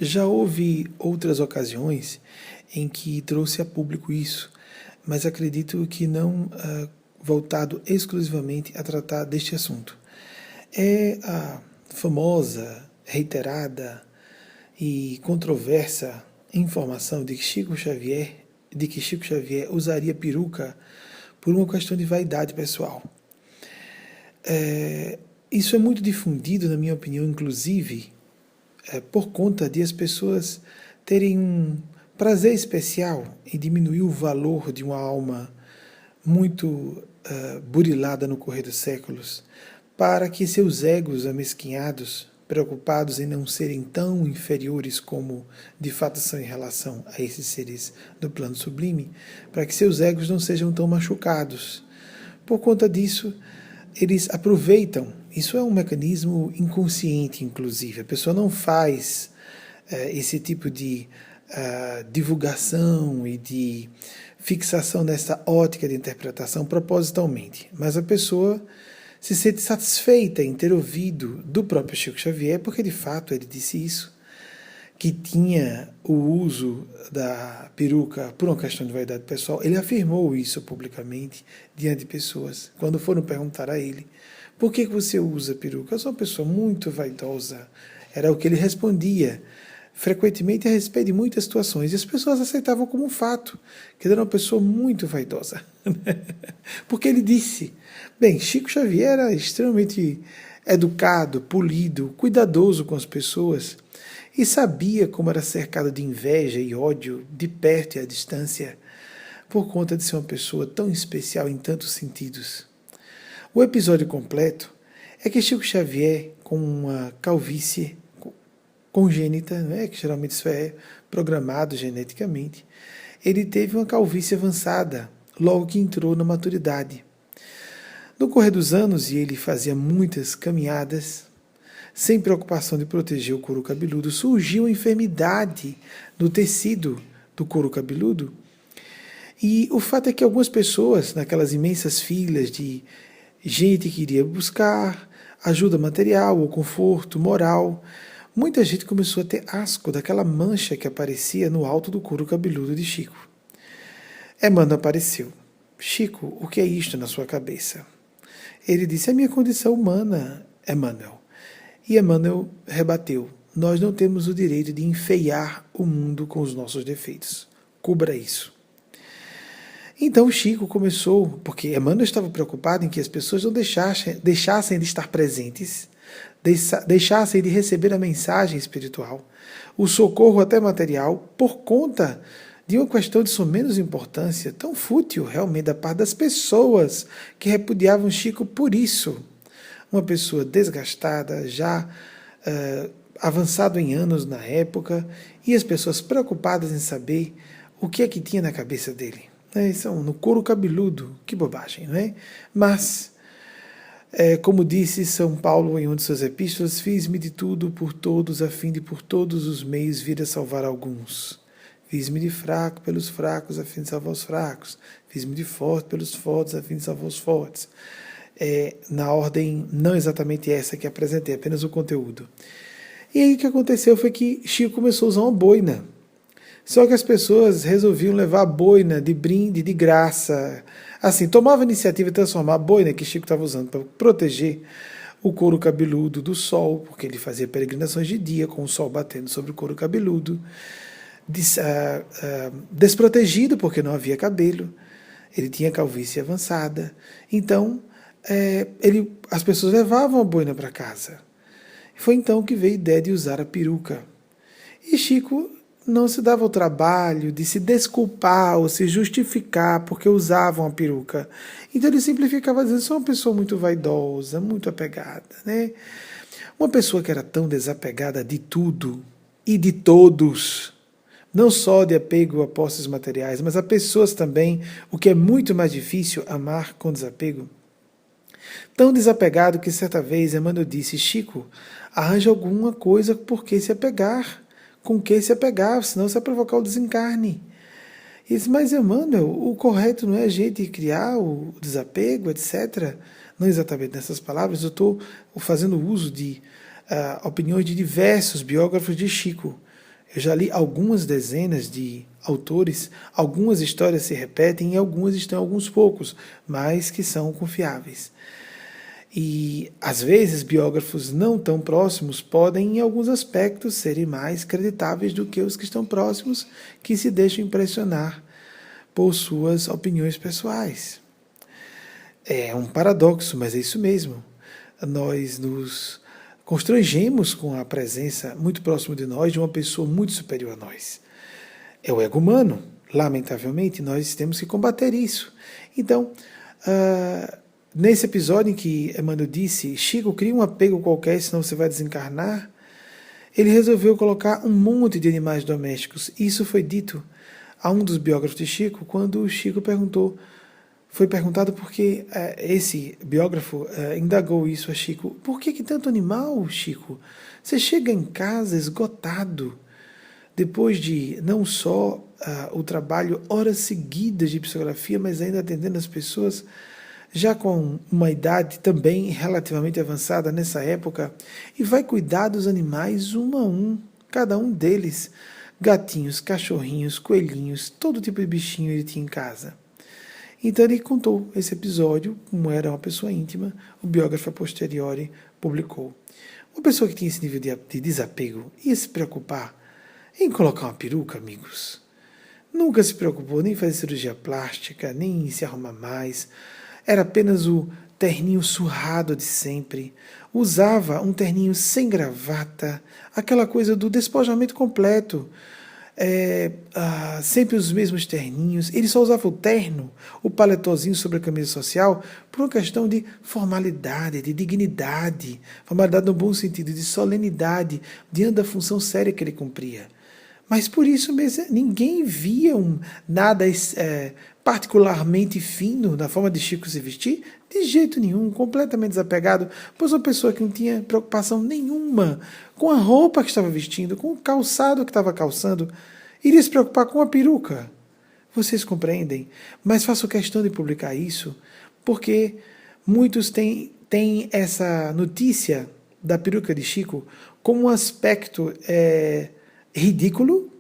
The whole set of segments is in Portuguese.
Já houve outras ocasiões em que trouxe a público isso, mas acredito que não voltado exclusivamente a tratar deste assunto. É a famosa, reiterada e controversa informação de que Chico Xavier usaria peruca por uma questão de vaidade pessoal. Isso é muito difundido, na minha opinião, inclusive, por conta de as pessoas terem um prazer especial em diminuir o valor de uma alma muito burilada no correr dos séculos, para que seus egos amesquinhados, preocupados em não serem tão inferiores como de fato são em relação a esses seres do plano sublime, para que seus egos não sejam tão machucados. Por conta disso, eles aproveitam. Isso é um mecanismo inconsciente, inclusive. A pessoa não faz esse tipo de divulgação e de fixação nessa ótica de interpretação propositalmente. Mas a pessoa se sente satisfeita em ter ouvido do próprio Chico Xavier, porque de fato ele disse isso, que tinha o uso da peruca por uma questão de vaidade pessoal. Ele afirmou isso publicamente diante de pessoas. Quando foram perguntar a ele, por que você usa peruca? Eu sou uma pessoa muito vaidosa. Era o que ele respondia frequentemente a respeito de muitas situações. E as pessoas aceitavam como um fato, que ele era uma pessoa muito vaidosa. Porque ele disse. Bem, Chico Xavier era extremamente educado, polido, cuidadoso com as pessoas e sabia como era cercado de inveja e ódio de perto e à distância por conta de ser uma pessoa tão especial em tantos sentidos. O episódio completo é que Chico Xavier, com uma calvície congênita, né, que geralmente isso é programado geneticamente, ele teve uma calvície avançada logo que entrou na maturidade. No correr dos anos, e ele fazia muitas caminhadas, sem preocupação de proteger o couro cabeludo, surgiu uma enfermidade no tecido do couro cabeludo. E o fato é que algumas pessoas, naquelas imensas filas de gente que iria buscar ajuda material ou conforto moral, muita gente começou a ter asco daquela mancha que aparecia no alto do couro cabeludo de Chico. Emmanuel apareceu. Chico, o que é isto na sua cabeça? Ele disse, é a minha condição humana, Emmanuel. E Emmanuel rebateu, nós não temos o direito de enfeiar o mundo com os nossos defeitos. Cubra isso. Então Chico começou, porque Emmanuel estava preocupado em que as pessoas não deixassem de estar presentes, deixassem de receber a mensagem espiritual, o socorro até material, por conta de uma questão de menos importância, tão fútil realmente da parte das pessoas que repudiavam Chico por isso. Uma pessoa desgastada, já avançado em anos na época, e as pessoas preocupadas em saber o que é que tinha na cabeça dele. No couro cabeludo, que bobagem, não é? Mas, como disse São Paulo em uma de suas epístolas, fiz-me de tudo por todos, a fim de por todos os meios vir a salvar alguns. Fiz-me de fraco pelos fracos, a fim de salvar os fracos. Fiz-me de forte pelos fortes, a fim de salvar os fortes. Na ordem não exatamente essa que apresentei, apenas o conteúdo. E aí o que aconteceu foi que Chico começou a usar uma boina. Só que as pessoas resolviam levar a boina de brinde, de graça. Assim, tomava a iniciativa de transformar a boina que Chico estava usando para proteger o couro cabeludo do sol, porque ele fazia peregrinações de dia com o sol batendo sobre o couro cabeludo, desprotegido porque não havia cabelo, ele tinha calvície avançada. Então, as pessoas levavam a boina para casa. Foi então que veio a ideia de usar a peruca. E Chico não se dava o trabalho de se desculpar ou se justificar porque usavam a peruca. Então ele simplificava dizendo, sou uma pessoa muito vaidosa, muito apegada, né? Uma pessoa que era tão desapegada de tudo e de todos, não só de apego a posses materiais, mas a pessoas também, o que é muito mais difícil, amar com desapego. Tão desapegado que certa vez Emmanuel disse, Chico, arranja alguma coisa por que se apegar, com que se apegar, senão você vai provocar o desencarne. E disse, mas Emmanuel, o correto não é a gente criar o desapego, etc. Não exatamente nessas palavras, eu estou fazendo uso de opiniões de diversos biógrafos de Chico, Eu já li algumas dezenas de autores, algumas histórias se repetem e algumas estão em alguns poucos, mas que são confiáveis. E, às vezes, biógrafos não tão próximos podem, em alguns aspectos, serem mais creditáveis do que os que estão próximos, que se deixam impressionar por suas opiniões pessoais. É um paradoxo, mas é isso mesmo. Nós nos constrangemos com a presença muito próximo de nós de uma pessoa muito superior a nós. É o ego humano. Lamentavelmente, nós temos que combater isso. Então, nesse episódio em que Emmanuel disse, Chico, cria um apego qualquer, senão você vai desencarnar, ele resolveu colocar um monte de animais domésticos. Isso foi dito a um dos biógrafos de Chico, quando o Chico foi perguntado porque esse biógrafo indagou isso a Chico. Por que tanto animal, Chico? Você chega em casa esgotado, depois de não só o trabalho, horas seguidas de psicografia, mas ainda atendendo as pessoas, já com uma idade também relativamente avançada nessa época, e vai cuidar dos animais um a um, cada um deles, gatinhos, cachorrinhos, coelhinhos, todo tipo de bichinho ele tinha em casa. Então ele contou esse episódio, como era uma pessoa íntima, o biógrafo a posteriori publicou. Uma pessoa que tinha esse nível de desapego ia se preocupar em colocar uma peruca, amigos? Nunca se preocupou nem em fazer cirurgia plástica, nem em se arrumar mais. Era apenas o terninho surrado de sempre. Usava um terninho sem gravata, aquela coisa do despojamento completo. Sempre os mesmos terninhos. Ele só usava o terno, o paletózinho sobre a camisa social, por uma questão de formalidade, de dignidade. Formalidade no bom sentido, de solenidade, diante da função séria que ele cumpria. Mas por isso mesmo, ninguém via nada particularmente fino na forma de Chico se vestir, de jeito nenhum, completamente desapegado, pois uma pessoa que não tinha preocupação nenhuma com a roupa que estava vestindo, com o calçado que estava calçando, iria se preocupar com a peruca. Vocês compreendem? Mas faço questão de publicar isso, porque muitos têm essa notícia da peruca de Chico como um aspecto ridículo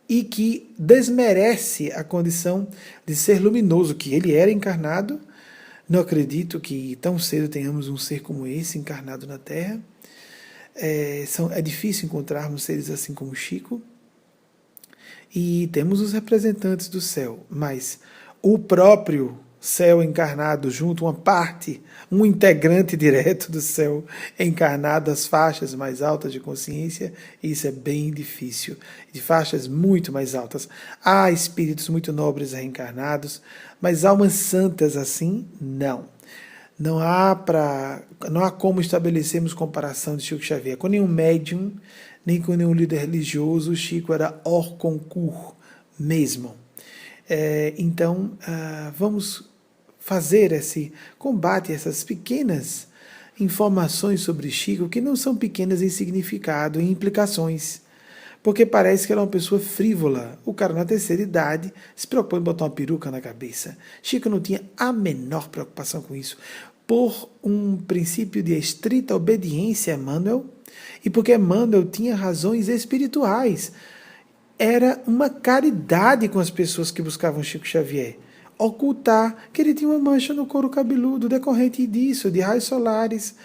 e que desmerece a condição de ser luminoso, que ele era encarnado. Não acredito que tão cedo tenhamos um ser como esse encarnado na Terra. É difícil encontrarmos seres assim como Chico. E temos os representantes do céu, mas o próprio céu encarnado junto, uma parte, um integrante direto do céu encarnado, as faixas mais altas de consciência, isso é bem difícil. De faixas muito mais altas. Há espíritos muito nobres reencarnados, mas almas santas assim, não. Não há como estabelecermos comparação de Chico Xavier com nenhum médium, nem com nenhum líder religioso. O Chico era hors concours mesmo. Então, vamos fazer esse combate, essas pequenas informações sobre Chico, que não são pequenas em significado e implicações, porque parece que ela é uma pessoa frívola. O cara na terceira idade se preocupa em botar uma peruca na cabeça. Chico não tinha a menor preocupação com isso, por um princípio de estrita obediência a Emmanuel, e porque Emmanuel tinha razões espirituais. Era uma caridade com as pessoas que buscavam Chico Xavier ocultar que ele tinha uma mancha no couro cabeludo decorrente disso, de raios solares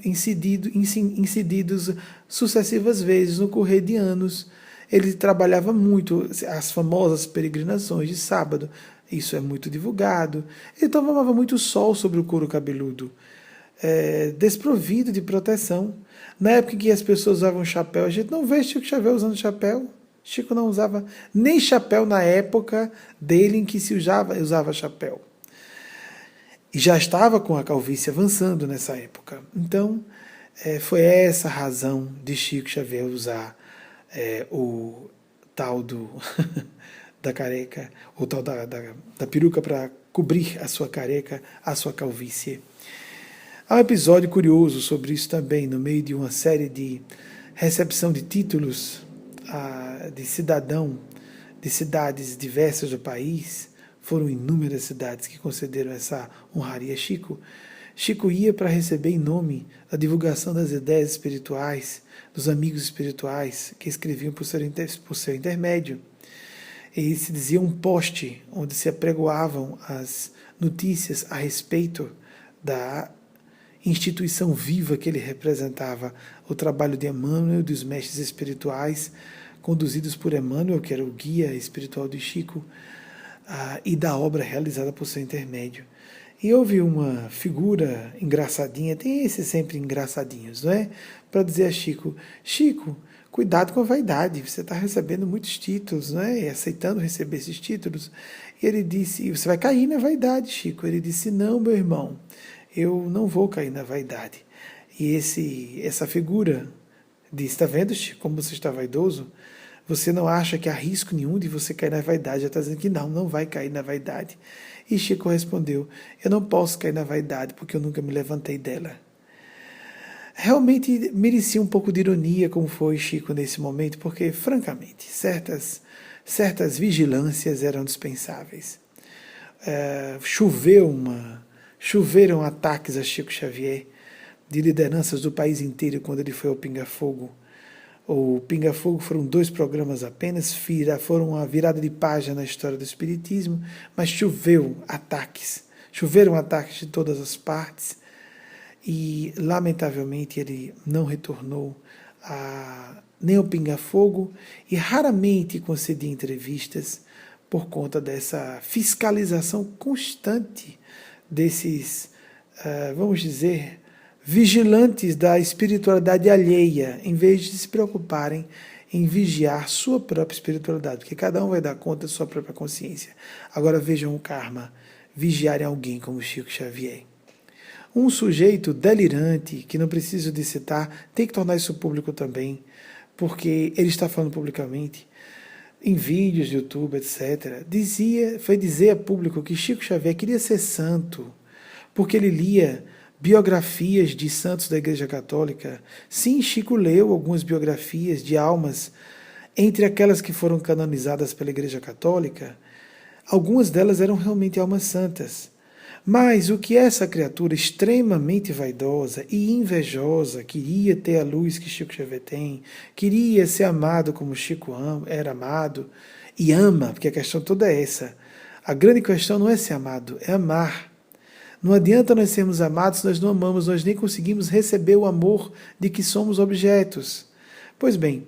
incididos sucessivas vezes no correr de anos. Ele trabalhava muito as famosas peregrinações de sábado, isso é muito divulgado. Ele tomava muito sol sobre o couro cabeludo, desprovido de proteção. Na época em que as pessoas usavam chapéu, a gente não vê Chico Xavier usando chapéu. Chico não usava nem chapéu na época dele em que se usava chapéu. E já estava com a calvície avançando nessa época. Então, foi essa a razão de Chico Xavier usar o tal da careca, o tal da peruca para cobrir a sua careca, a sua calvície. Há um episódio curioso sobre isso também, no meio de uma série de recepção de títulos de cidadão de cidades diversas do país. Foram inúmeras cidades que concederam essa honraria a Chico. Chico ia para receber em nome da divulgação das ideias espirituais, dos amigos espirituais que escreviam por seu intermédio. E se dizia um poste onde se apregoavam as notícias a respeito da instituição viva que ele representava, o trabalho de Emmanuel e dos mestres espirituais, conduzidos por Emmanuel, que era o guia espiritual de Chico, e da obra realizada por seu intermédio. E houve uma figura engraçadinha, tem esses sempre engraçadinhos, não é? Para dizer a Chico, Chico, cuidado com a vaidade, você está recebendo muitos títulos, não é? E aceitando receber esses títulos. E ele disse, você vai cair na vaidade, Chico. Ele disse, não, meu irmão, eu não vou cair na vaidade. E essa figura disse, está vendo, Chico, como você está vaidoso? Você não acha que há risco nenhum de você cair na vaidade? Já está dizendo que não vai cair na vaidade. E Chico respondeu, eu não posso cair na vaidade porque eu nunca me levantei dela. Realmente merecia um pouco de ironia como foi Chico nesse momento, porque, francamente, certas vigilâncias eram dispensáveis. Choveram ataques a Chico Xavier de lideranças do país inteiro quando ele foi ao Pinga Fogo. O Pinga Fogo foram 2 programas apenas, foram uma virada de página na história do Espiritismo, mas choveram ataques de todas as partes e, lamentavelmente, ele não retornou nem ao Pinga Fogo e raramente concedia entrevistas por conta dessa fiscalização constante desses, vamos dizer, vigilantes da espiritualidade alheia, em vez de se preocuparem em vigiar sua própria espiritualidade, porque cada um vai dar conta da sua própria consciência. Agora vejam o karma, vigiarem alguém como Chico Xavier. Um sujeito delirante, que não preciso de citar, tem que tornar isso público também, porque ele está falando publicamente, em vídeos de YouTube, etc., foi dizer a público que Chico Xavier queria ser santo, porque ele lia biografias de santos da Igreja Católica. Sim, Chico leu algumas biografias de almas, entre aquelas que foram canonizadas pela Igreja Católica, algumas delas eram realmente almas santas. Mas o que essa criatura extremamente vaidosa e invejosa queria ter a luz que Chico Xavier tem, queria ser amado como Chico era amado, e ama, porque a questão toda é essa. A grande questão não é ser amado, é amar. Não adianta nós sermos amados, nós não amamos, nós nem conseguimos receber o amor de que somos objetos. Pois bem,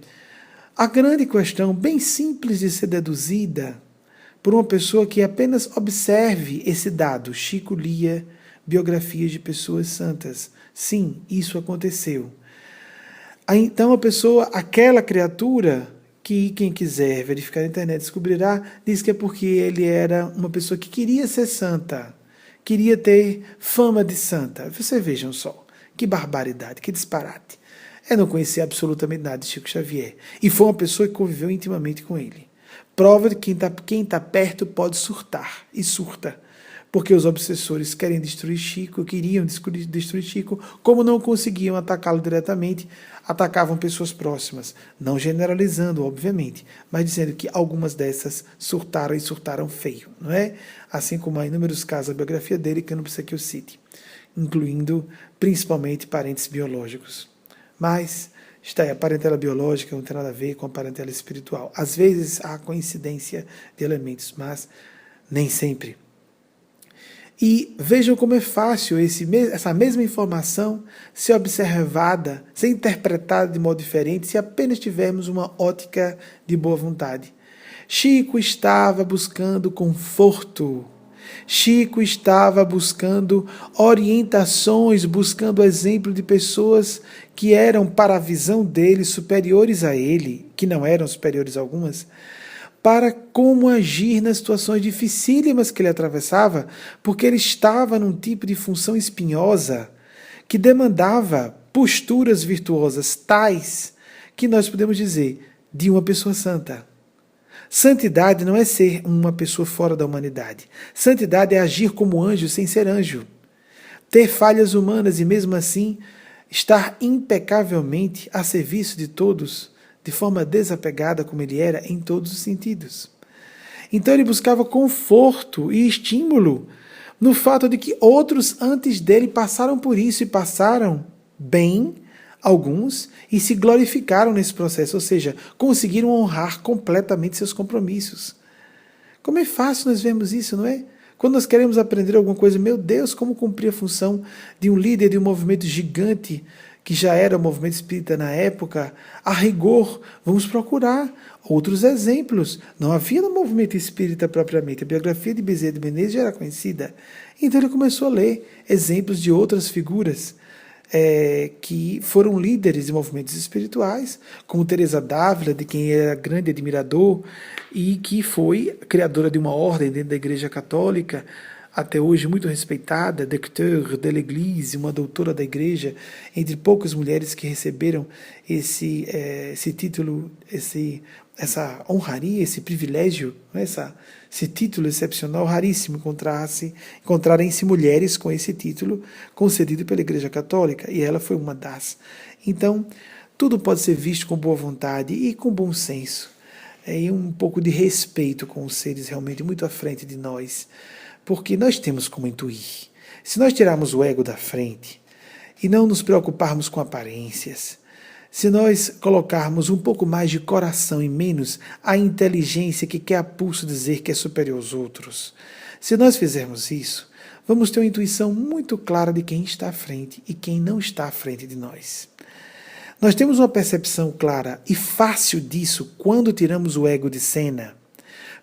a grande questão, bem simples de ser deduzida por uma pessoa que apenas observe esse dado. Chico lia biografias de pessoas santas. Sim, isso aconteceu. Então a pessoa, aquela criatura, que quem quiser verificar na internet descobrirá, diz que é porque ele era uma pessoa que queria ser santa, queria ter fama de santa. Vocês vejam só, que barbaridade, que disparate. Eu não conhecia absolutamente nada de Chico Xavier. E foi uma pessoa que conviveu intimamente com ele. Prova de que quem tá perto pode surtar, e surta. Porque os obsessores querem destruir Chico, queriam destruir Chico, como não conseguiam atacá-lo diretamente, atacavam pessoas próximas. Não generalizando, obviamente, mas dizendo que algumas dessas surtaram e surtaram feio, não é? Assim como há inúmeros casos da biografia dele, que eu não preciso que eu cite, incluindo principalmente parentes biológicos. Mas está aí, a parentela biológica não tem nada a ver com a parentela espiritual. Às vezes há coincidência de elementos, mas nem sempre. E vejam como é fácil essa mesma informação ser observada, ser interpretada de modo diferente, se apenas tivermos uma ótica de boa vontade. Chico estava buscando conforto. Chico estava buscando orientações, buscando exemplo de pessoas que eram, para a visão dele, superiores a ele, que não eram superiores a algumas, para como agir nas situações dificílimas que ele atravessava, porque ele estava num tipo de função espinhosa que demandava posturas virtuosas tais que nós podemos dizer de uma pessoa santa. Santidade não é ser uma pessoa fora da humanidade. Santidade é agir como anjo sem ser anjo. Ter falhas humanas e mesmo assim estar impecavelmente a serviço de todos, de forma desapegada como ele era em todos os sentidos. Então ele buscava conforto e estímulo no fato de que outros antes dele passaram por isso e passaram bem, alguns, e se glorificaram nesse processo, ou seja, conseguiram honrar completamente seus compromissos. Como é fácil nós vemos isso, não é? Quando nós queremos aprender alguma coisa, meu Deus, como cumprir a função de um líder de um movimento gigante, que já era o movimento espírita na época, a rigor, vamos procurar outros exemplos. Não havia no movimento espírita propriamente, a biografia de Bezerra de Menezes já era conhecida. Então ele começou a ler exemplos de outras figuras que foram líderes de movimentos espirituais, como Teresa d'Ávila, de quem ele era grande admirador, e que foi criadora de uma ordem dentro da Igreja Católica, até hoje muito respeitada, Docteur de l'Église, uma doutora da Igreja, entre poucas mulheres que receberam esse título, essa honraria, esse privilégio, esse título excepcional, raríssimo encontrarem-se mulheres com esse título concedido pela Igreja Católica, e ela foi uma das. Então, tudo pode ser visto com boa vontade e com bom senso, e um pouco de respeito com os seres realmente muito à frente de nós, porque nós temos como intuir. Se nós tirarmos o ego da frente e não nos preocuparmos com aparências, se nós colocarmos um pouco mais de coração e menos a inteligência que quer a pulso dizer que é superior aos outros, se nós fizermos isso, vamos ter uma intuição muito clara de quem está à frente e quem não está à frente de nós. Nós temos uma percepção clara e fácil disso quando tiramos o ego de cena,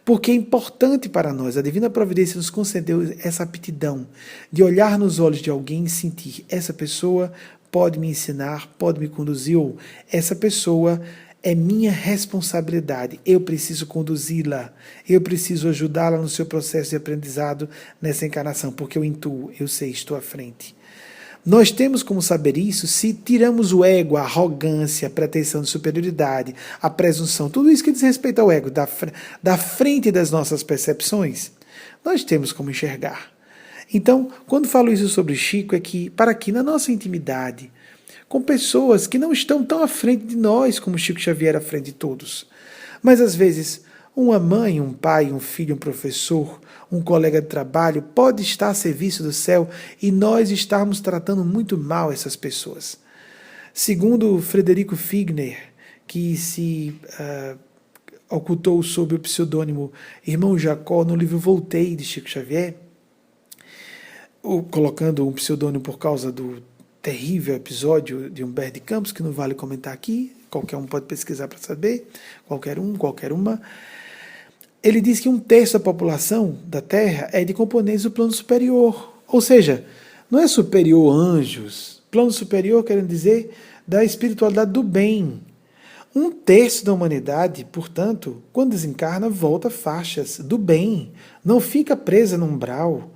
porque é importante para nós, a Divina Providência nos concedeu essa aptidão de olhar nos olhos de alguém e sentir, essa pessoa pode me ensinar, pode me conduzir, ou essa pessoa é minha responsabilidade, eu preciso conduzi-la, eu preciso ajudá-la no seu processo de aprendizado nessa encarnação, porque eu intuo, eu sei, estou à frente. Nós temos como saber isso se tiramos o ego, a arrogância, a pretensão de superioridade, a presunção, tudo isso que diz respeito ao ego, da frente das nossas percepções, nós temos como enxergar. Então, quando falo isso sobre Chico, é que para que na nossa intimidade, com pessoas que não estão tão à frente de nós como Chico Xavier à frente de todos, mas às vezes uma mãe, um pai, um filho, um professor, um colega de trabalho pode estar a serviço do céu e nós estarmos tratando muito mal essas pessoas. Segundo Frederico Figner, que se ocultou sob o pseudônimo Irmão Jacó no livro Voltei, de Chico Xavier, colocando um pseudônimo por causa do terrível episódio de Humberto de Campos, que não vale comentar aqui, qualquer um pode pesquisar para saber, qualquer um, qualquer uma. Ele diz que 1/3 da população da Terra é de componentes do plano superior. Ou seja, não é superior anjos. Plano superior querendo dizer da espiritualidade do bem. 1/3 da humanidade, portanto, quando desencarna, volta faixas do bem. Não fica presa no umbral.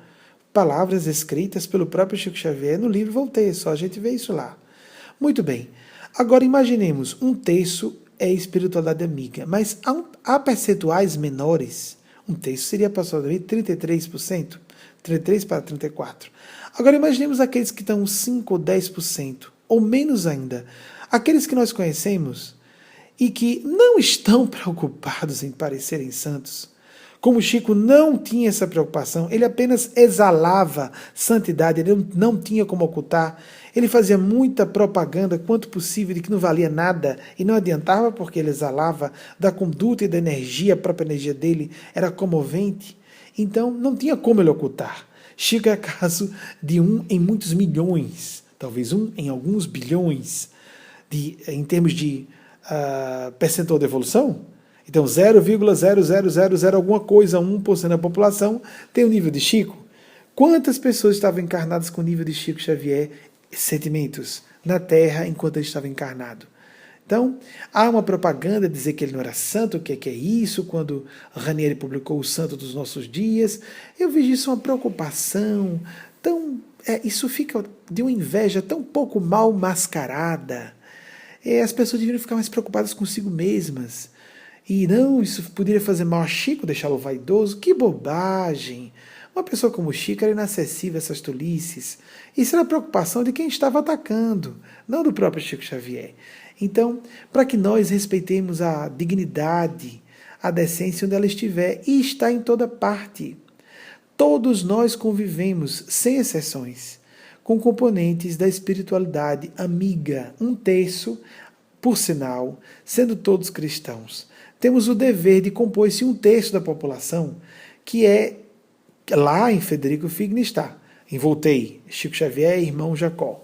Palavras escritas pelo próprio Chico Xavier no livro Voltei, só a gente vê isso lá. Muito bem. Agora imaginemos, 1/3 é espiritualidade amiga, mas há percentuais menores. 1/3 seria aproximadamente 33%, 33 para 34%. Agora imaginemos aqueles que estão 5 ou 10%, ou menos ainda, aqueles que nós conhecemos e que não estão preocupados em parecerem santos. Como Chico não tinha essa preocupação, ele apenas exalava santidade, ele não tinha como ocultar, ele fazia muita propaganda quanto possível de que não valia nada e não adiantava porque ele exalava da conduta e da energia, a própria energia dele era comovente, então não tinha como ele ocultar. Chico é caso de 1 em muitos milhões, talvez 1 em alguns bilhões, em termos de percentual de evolução. Então, 0,0000 alguma coisa, 1% da população tem o nível de Chico. Quantas pessoas estavam encarnadas com o nível de Chico Xavier, sentimentos, na Terra enquanto ele estava encarnado? Então, há uma propaganda de dizer que ele não era santo, o que é isso, quando Ranieri publicou o Santo dos Nossos Dias. Eu vejo isso uma preocupação, isso fica de uma inveja tão pouco mal mascarada. As pessoas deveriam ficar mais preocupadas consigo mesmas. E não, isso poderia fazer mal a Chico, deixá-lo vaidoso. Que bobagem! Uma pessoa como Chico era inacessível a essas tolices. Isso era a preocupação de quem estava atacando, não do próprio Chico Xavier. Então, para que nós respeitemos a dignidade, a decência onde ela estiver, e está em toda parte. todos nós convivemos, sem exceções, com componentes da espiritualidade amiga, um terço, por sinal, sendo todos cristãos. Temos o dever de compor esse um terço da população, que é, lá em Frederico Figner está, em Voltaire, Chico Xavier e irmão Jacó.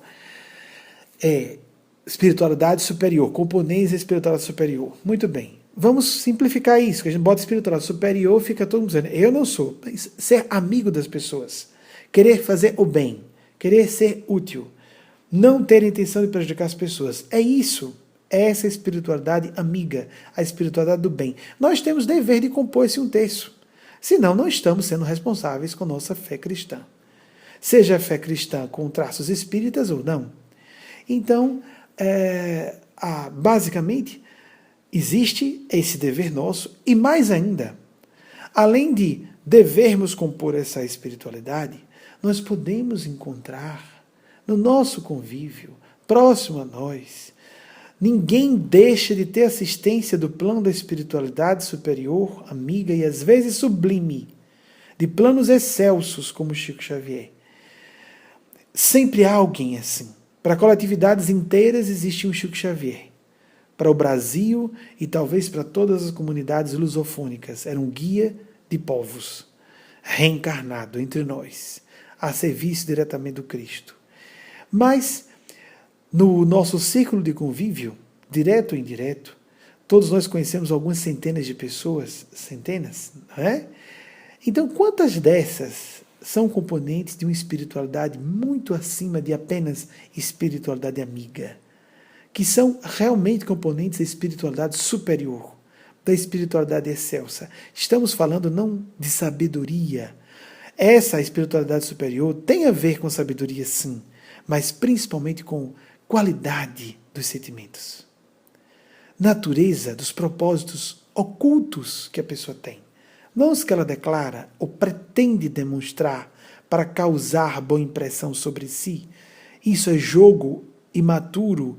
Espiritualidade superior, componentes da espiritualidade superior. Muito bem. Vamos simplificar isso, que a gente bota espiritualidade superior, fica todo mundo dizendo, eu não sou. Ser amigo das pessoas, querer fazer o bem, querer ser útil, não ter a intenção de prejudicar as pessoas. É isso, é essa espiritualidade amiga, a espiritualidade do bem. Nós temos dever de compor esse um terço, senão não estamos sendo responsáveis com nossa fé cristã. Seja a fé cristã com traços espíritas ou não. Então, basicamente, existe esse dever nosso, e mais ainda, além de devermos compor essa espiritualidade, nós podemos encontrar no nosso convívio, próximo a nós, ninguém deixa de ter assistência do plano da espiritualidade superior, amiga e às vezes sublime, de planos excelsos como Chico Xavier. Sempre há alguém assim. Para coletividades inteiras existe um Chico Xavier. Para o Brasil e talvez para todas as comunidades lusofônicas, era um guia de povos, reencarnado entre nós, a serviço diretamente do Cristo. Mas, no nosso círculo de convívio, direto ou indireto, todos nós conhecemos algumas centenas de pessoas, centenas, não é? Então, quantas dessas são componentes de uma espiritualidade muito acima de apenas espiritualidade amiga? Que são realmente componentes da espiritualidade superior, da espiritualidade excelsa. Estamos falando não de sabedoria. Essa espiritualidade superior tem a ver com sabedoria, sim, mas principalmente com qualidade dos sentimentos. Natureza dos propósitos ocultos que a pessoa tem. Não os que ela declara ou pretende demonstrar para causar boa impressão sobre si. Isso é jogo imaturo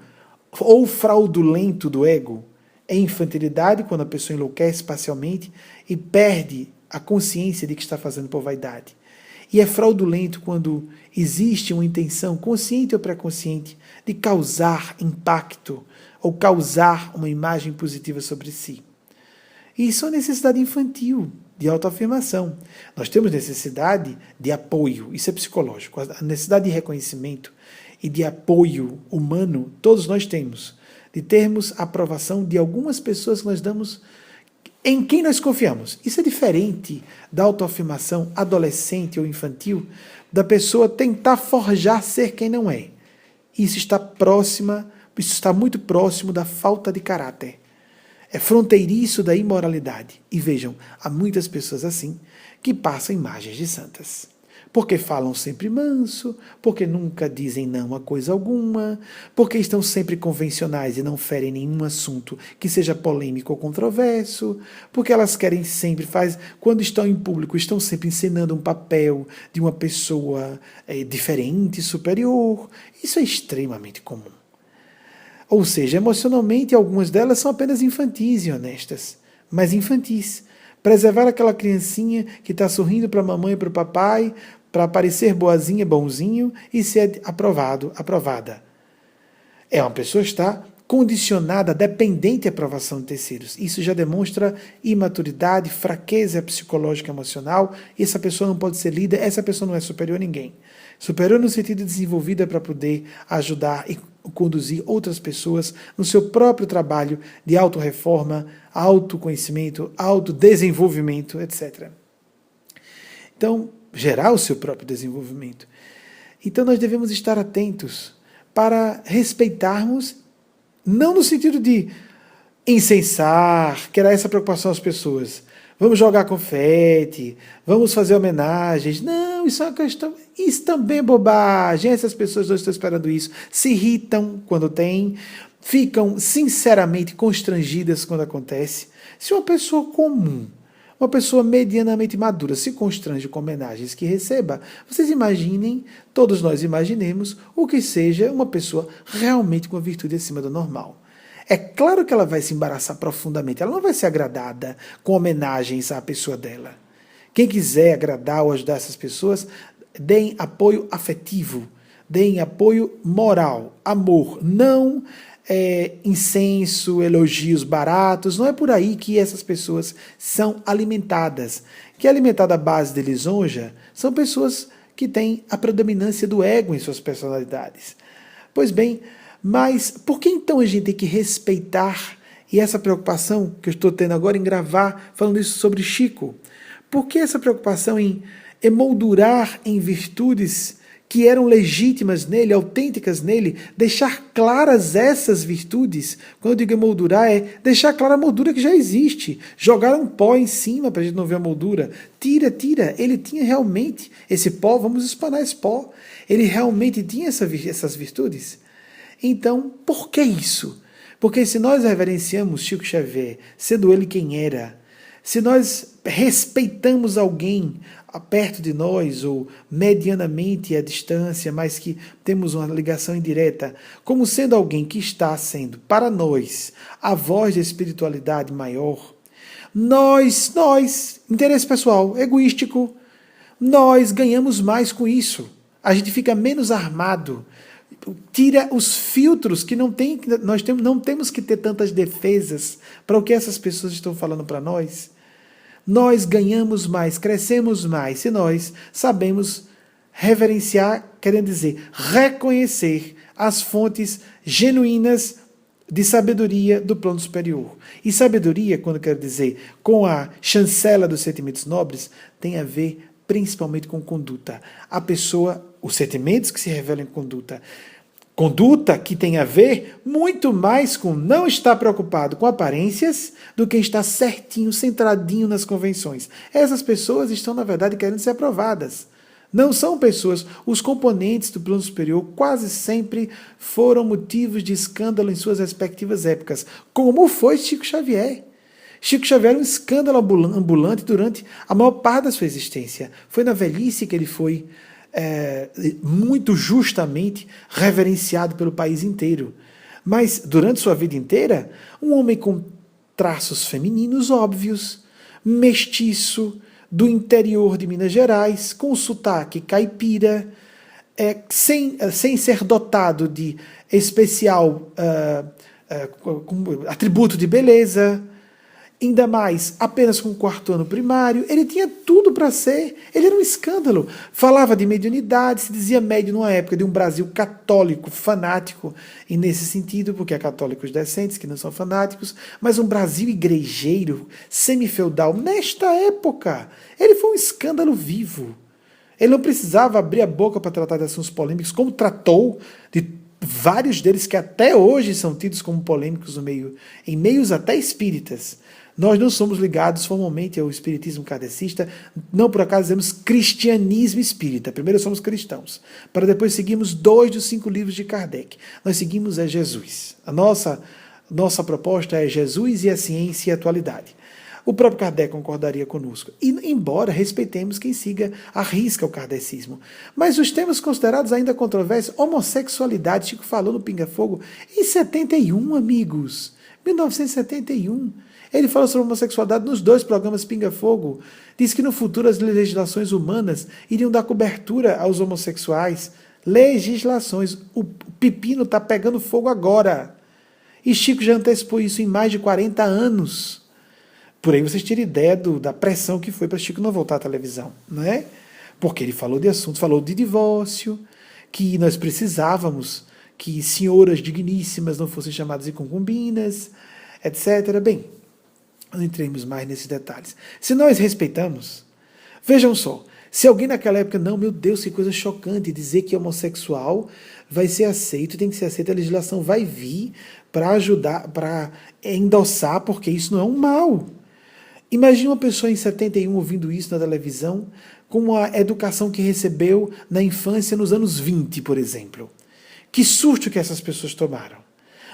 ou fraudulento do ego. É infantilidade quando a pessoa enlouquece parcialmente e perde a consciência de que está fazendo por vaidade. E é fraudulento quando existe uma intenção, consciente ou pré-consciente, de causar impacto ou causar uma imagem positiva sobre si. Isso é uma necessidade infantil de autoafirmação. Nós temos necessidade de apoio, isso é psicológico, a necessidade de reconhecimento e de apoio humano, todos nós temos, de termos a aprovação de algumas pessoas que nós damos, em quem nós confiamos. Isso é diferente da autoafirmação adolescente ou infantil, da pessoa tentar forjar ser quem não é. Isso está muito próximo da falta de caráter. É fronteiriço da imoralidade. E vejam, há muitas pessoas assim que passam imagens de santas. Porque falam sempre manso, porque nunca dizem não a coisa alguma, porque estão sempre convencionais e não ferem nenhum assunto que seja polêmico ou controverso, porque elas querem sempre, quando estão em público, estão sempre encenando um papel de uma pessoa diferente, superior. Isso é extremamente comum. Ou seja, emocionalmente, algumas delas são apenas infantis e honestas, mas infantis. Preservar aquela criancinha que está sorrindo para a mamãe e para o papai, para parecer boazinha, bonzinho e ser aprovado, aprovada. É uma pessoa que está condicionada, dependente da aprovação de terceiros. Isso já demonstra imaturidade, fraqueza psicológica e emocional, e essa pessoa não pode ser líder, essa pessoa não é superior a ninguém. Superior no sentido de desenvolvida para poder ajudar e conduzir outras pessoas no seu próprio trabalho de autorreforma, autoconhecimento, autodesenvolvimento, etc. Então, gerar o seu próprio desenvolvimento. Então, nós devemos estar atentos para respeitarmos, não no sentido de incensar, que era essa preocupação às pessoas. Vamos jogar confete, vamos fazer homenagens. Não, isso é uma questão. Isso também é bobagem. Essas pessoas não estão esperando isso. Se irritam quando tem, ficam sinceramente constrangidas quando acontece. Se uma pessoa comum, uma pessoa medianamente madura se constrange com homenagens que receba, vocês imaginem, todos nós imaginemos, o que seja uma pessoa realmente com a virtude acima do normal. É claro que ela vai se embaraçar profundamente, ela não vai ser agradada com homenagens à pessoa dela. Quem quiser agradar ou ajudar essas pessoas, deem apoio afetivo, deem apoio moral, amor, não incenso, elogios baratos. Não é por aí que essas pessoas são alimentadas. Que é alimentada à base de lisonja são pessoas que têm a predominância do ego em suas personalidades. Pois bem, mas por que então a gente tem que respeitar, e essa preocupação que eu estou tendo agora em gravar, falando isso sobre Chico, por que essa preocupação em emoldurar em virtudes que eram legítimas nele, autênticas nele, deixar claras essas virtudes? Quando eu digo emoldurar, é deixar clara a moldura que já existe. Jogar um pó em cima para a gente não ver a moldura. Tira. Ele tinha realmente esse pó, vamos espanar esse pó. Ele realmente tinha essas virtudes. Então, por que isso? Porque se nós reverenciamos Chico Xavier, sendo ele quem era, se nós respeitamos alguém perto de nós, ou medianamente à distância, mas que temos uma ligação indireta, como sendo alguém que está sendo, para nós, a voz da espiritualidade maior, nós, interesse pessoal, egoístico, nós ganhamos mais com isso. A gente fica menos armado, tira os filtros que não temos que ter tantas defesas para o que essas pessoas estão falando para nós. Nós ganhamos mais, crescemos mais, se nós sabemos reverenciar, querendo dizer, reconhecer as fontes genuínas de sabedoria do plano superior. E sabedoria, quando eu quero dizer com a chancela dos sentimentos nobres, tem a ver principalmente com conduta. A pessoa, os sentimentos que se revelam em conduta. Conduta que tem a ver muito mais com não estar preocupado com aparências do que estar certinho, centradinho nas convenções. Essas pessoas estão, na verdade, querendo ser aprovadas. Não são pessoas, os componentes do plano superior quase sempre foram motivos de escândalo em suas respectivas épocas, como foi Chico Xavier. Chico Xavier era um escândalo ambulante durante a maior parte da sua existência. Foi na velhice que ele foi muito justamente reverenciado pelo país inteiro. Mas, durante sua vida inteira, um homem com traços femininos óbvios, mestiço, do interior de Minas Gerais, com sotaque caipira, sem ser dotado de especial atributo de beleza, ainda mais apenas com o 4º ano primário. Ele tinha tudo para ser, ele era um escândalo. Falava de mediunidade, se dizia médium numa época de um Brasil católico, fanático, e nesse sentido, porque há católicos decentes que não são fanáticos, mas um Brasil igrejeiro, semi-feudal. Nesta época, ele foi um escândalo vivo. Ele não precisava abrir a boca para tratar de assuntos polêmicos, como tratou de vários deles que até hoje são tidos como polêmicos no meio, em meios até espíritas. Nós não somos ligados formalmente ao espiritismo kardecista, não por acaso dizemos cristianismo espírita. Primeiro somos cristãos, para depois seguirmos 2 dos 5 livros de Kardec. Nós seguimos Jesus. A nossa proposta é Jesus e a ciência e a atualidade. O próprio Kardec concordaria conosco. E, embora respeitemos quem siga à risca o kardecismo. Mas os temas considerados ainda controversos, homossexualidade, Chico falou no Pinga Fogo, em 71, amigos. 1971. Ele falou sobre homossexualidade nos 2 programas Pinga Fogo. Diz que no futuro as legislações humanas iriam dar cobertura aos homossexuais. Legislações. O pepino está pegando fogo agora. E Chico já antecipou isso em mais de 40 anos. Por aí vocês tiram ideia da pressão que foi para Chico não voltar à televisão, não é? Porque ele falou de assuntos, falou de divórcio, que nós precisávamos que senhoras digníssimas não fossem chamadas de concubinas, etc. Bem, não entremos mais nesses detalhes. Se nós respeitamos, vejam só, se alguém naquela época, não, meu Deus, que coisa chocante, dizer que homossexual vai ser aceito, tem que ser aceito, a legislação vai vir para ajudar, para endossar, porque isso não é um mal. Imagine uma pessoa em 71 ouvindo isso na televisão, com a educação que recebeu na infância nos anos 20, por exemplo. Que susto que essas pessoas tomaram.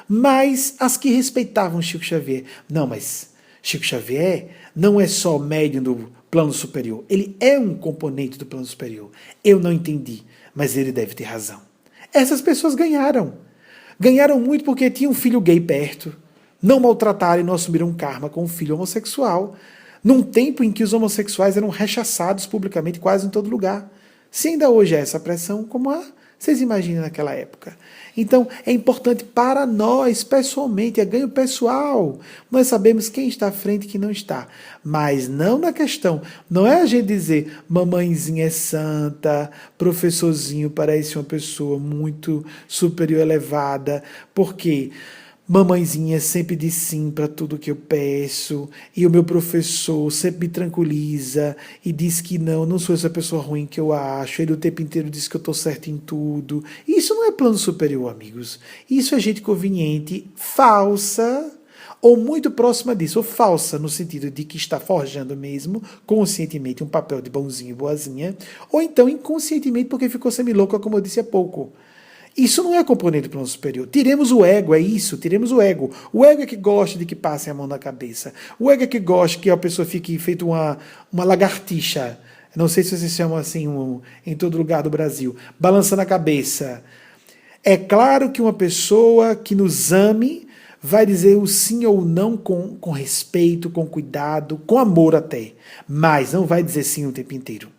Mas as que respeitavam Chico Xavier, não, mas Chico Xavier não é só médium do plano superior, ele é um componente do plano superior. Eu não entendi, mas ele deve ter razão. Essas pessoas ganharam. Ganharam muito porque tinha um filho gay perto, não maltrataram e não assumiram karma com um filho homossexual, num tempo em que os homossexuais eram rechaçados publicamente quase em todo lugar. Se ainda hoje há essa pressão, como há, vocês imaginam naquela época. Então, é importante para nós, pessoalmente, é ganho pessoal. Nós sabemos quem está à frente e quem não está. Mas não na questão. Não é a gente dizer, mamãezinha é santa, professorzinho parece uma pessoa muito superior, elevada, porque mamãezinha sempre diz sim para tudo que eu peço, e o meu professor sempre me tranquiliza e diz que não sou essa pessoa ruim que eu acho, ele o tempo inteiro diz que eu estou certo em tudo. Isso não é plano superior, amigos. Isso é gente conveniente, falsa, ou muito próxima disso, ou falsa no sentido de que está forjando mesmo, conscientemente, um papel de bonzinho e boazinha, ou então inconscientemente porque ficou semi-louca, como eu disse há pouco. Isso não é componente do plano superior. Tiremos o ego, é isso, tiremos o ego. O ego é que gosta de que passem a mão na cabeça. O ego é que gosta que a pessoa fique feito uma lagartixa. Não sei se vocês chamam assim em todo lugar do Brasil. Balançando a cabeça. É claro que uma pessoa que nos ame vai dizer o sim ou não com respeito, com cuidado, com amor até. Mas não vai dizer sim o tempo inteiro.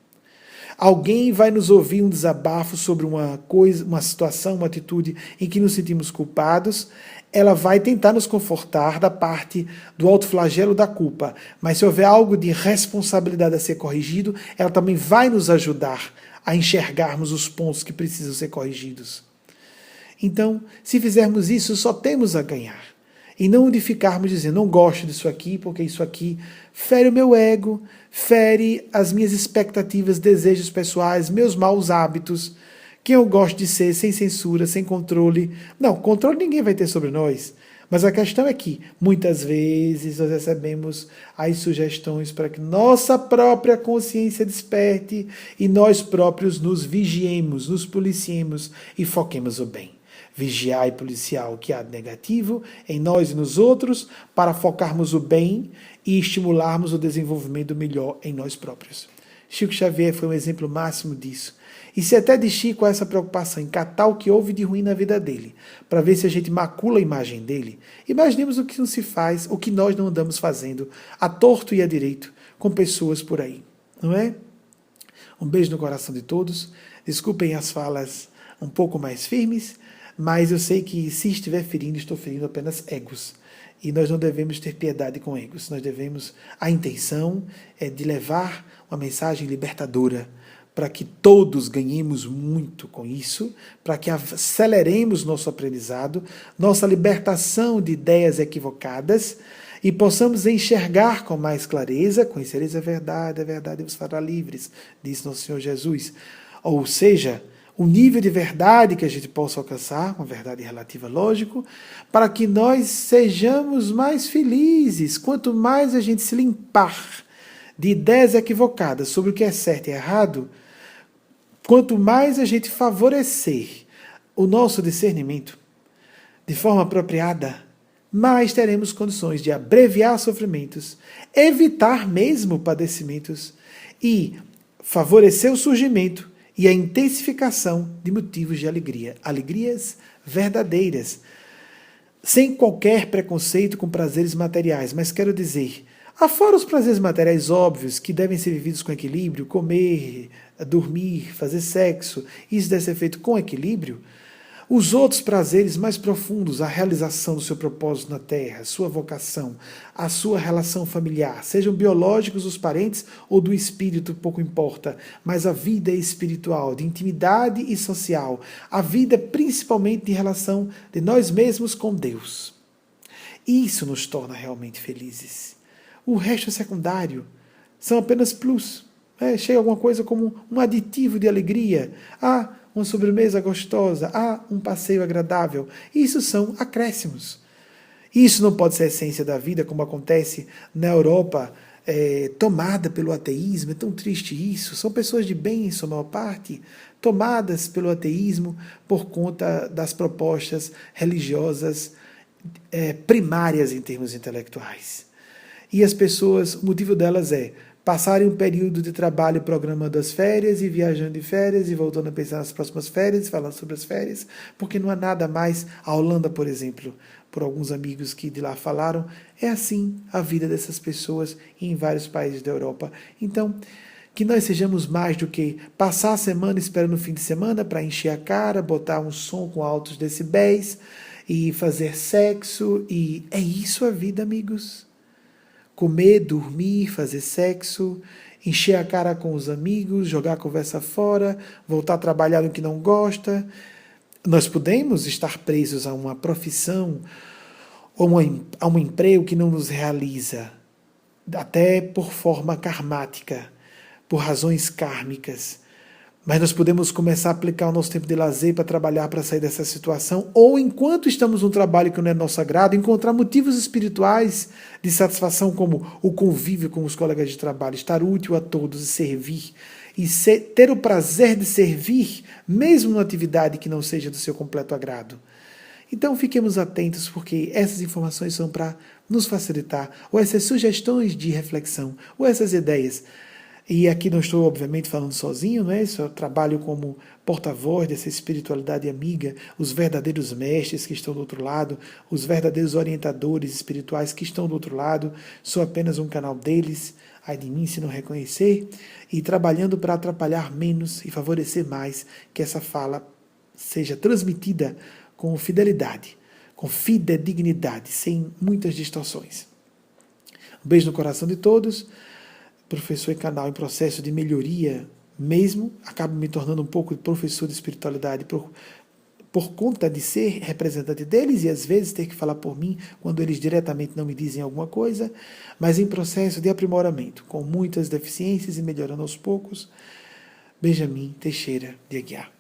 Alguém vai nos ouvir um desabafo sobre uma coisa, uma situação, uma atitude em que nos sentimos culpados, ela vai tentar nos confortar da parte do autoflagelo da culpa. Mas se houver algo de responsabilidade a ser corrigido, ela também vai nos ajudar a enxergarmos os pontos que precisam ser corrigidos. Então, se fizermos isso, só temos a ganhar. E não de ficarmos dizendo, não gosto disso aqui, porque isso aqui fere o meu ego, fere as minhas expectativas, desejos pessoais, meus maus hábitos, quem eu gosto de ser, sem censura, sem controle. Não, controle ninguém vai ter sobre nós. Mas a questão é que, muitas vezes, nós recebemos as sugestões para que nossa própria consciência desperte e nós próprios nos vigiemos, nos policiemos e foquemos o bem. Vigiar e policiar o que há de negativo em nós e nos outros para focarmos o bem e estimularmos o desenvolvimento melhor em nós próprios. Chico Xavier foi um exemplo máximo disso. E se até de Chico há essa preocupação em catar o que houve de ruim na vida dele, para ver se a gente macula a imagem dele, imaginemos o que não se faz, o que nós não andamos fazendo, a torto e a direito, com pessoas por aí, não é? Um beijo no coração de todos. Desculpem as falas um pouco mais firmes, mas eu sei que se estiver ferindo, estou ferindo apenas egos. E nós não devemos ter piedade com egos. Nós devemos, a intenção é de levar uma mensagem libertadora, para que todos ganhemos muito com isso, para que aceleremos nosso aprendizado, nossa libertação de ideias equivocadas, e possamos enxergar com mais clareza, conhecereis a verdade vos fará livres, disse nosso Senhor Jesus. Ou seja, o nível de verdade que a gente possa alcançar, uma verdade relativa, lógico, para que nós sejamos mais felizes. Quanto mais a gente se limpar de ideias equivocadas sobre o que é certo e errado, quanto mais a gente favorecer o nosso discernimento de forma apropriada, mais teremos condições de abreviar sofrimentos, evitar mesmo padecimentos e favorecer o surgimento e a intensificação de motivos de alegria, alegrias verdadeiras, sem qualquer preconceito com prazeres materiais. Mas quero dizer, afora os prazeres materiais óbvios que devem ser vividos com equilíbrio, comer, dormir, fazer sexo, isso deve ser feito com equilíbrio, os outros prazeres mais profundos, a realização do seu propósito na Terra, a sua vocação, a sua relação familiar, sejam biológicos dos parentes ou do espírito, pouco importa, mas a vida espiritual, de intimidade e social, a vida principalmente de relação de nós mesmos com Deus. Isso nos torna realmente felizes. O resto é secundário, são apenas plus. Chega alguma coisa como um aditivo de alegria. Uma sobremesa gostosa, um passeio agradável. Isso são acréscimos. Isso não pode ser a essência da vida, como acontece na Europa, tomada pelo ateísmo. É tão triste isso. São pessoas de bem, em sua maior parte, tomadas pelo ateísmo por conta das propostas religiosas primárias em termos intelectuais. E as pessoas, o motivo delas é passarem um período de trabalho programando as férias e viajando de férias e voltando a pensar nas próximas férias, falando sobre as férias, porque não há nada mais. A Holanda, por exemplo, por alguns amigos que de lá falaram, é assim a vida dessas pessoas em vários países da Europa. Então, que nós sejamos mais do que passar a semana esperando o fim de semana para encher a cara, botar um som com altos decibéis e fazer sexo. E é isso a vida, amigos. Comer, dormir, fazer sexo, encher a cara com os amigos, jogar a conversa fora, voltar a trabalhar no que não gosta. Nós podemos estar presos a uma profissão ou a um emprego que não nos realiza, até por forma karmática, por razões kármicas. Mas nós podemos começar a aplicar o nosso tempo de lazer para trabalhar para sair dessa situação, ou enquanto estamos num trabalho que não é nosso agrado, encontrar motivos espirituais de satisfação, como o convívio com os colegas de trabalho, estar útil a todos e servir, e ter o prazer de servir, mesmo numa atividade que não seja do seu completo agrado. Então fiquemos atentos, porque essas informações são para nos facilitar, ou essas sugestões de reflexão, ou essas ideias. E aqui não estou, obviamente, falando sozinho, né? Eu trabalho como porta-voz dessa espiritualidade amiga, os verdadeiros mestres que estão do outro lado, os verdadeiros orientadores espirituais que estão do outro lado. Sou apenas um canal deles, ai de mim se não reconhecer, e trabalhando para atrapalhar menos e favorecer mais que essa fala seja transmitida com fidelidade, com fidedignidade, sem muitas distorções. Um beijo no coração de todos. Professor e canal em processo de melhoria mesmo, acabo me tornando um pouco professor de espiritualidade por conta de ser representante deles e às vezes ter que falar por mim quando eles diretamente não me dizem alguma coisa, mas em processo de aprimoramento, com muitas deficiências e melhorando aos poucos. Benjamin Teixeira de Aguiar.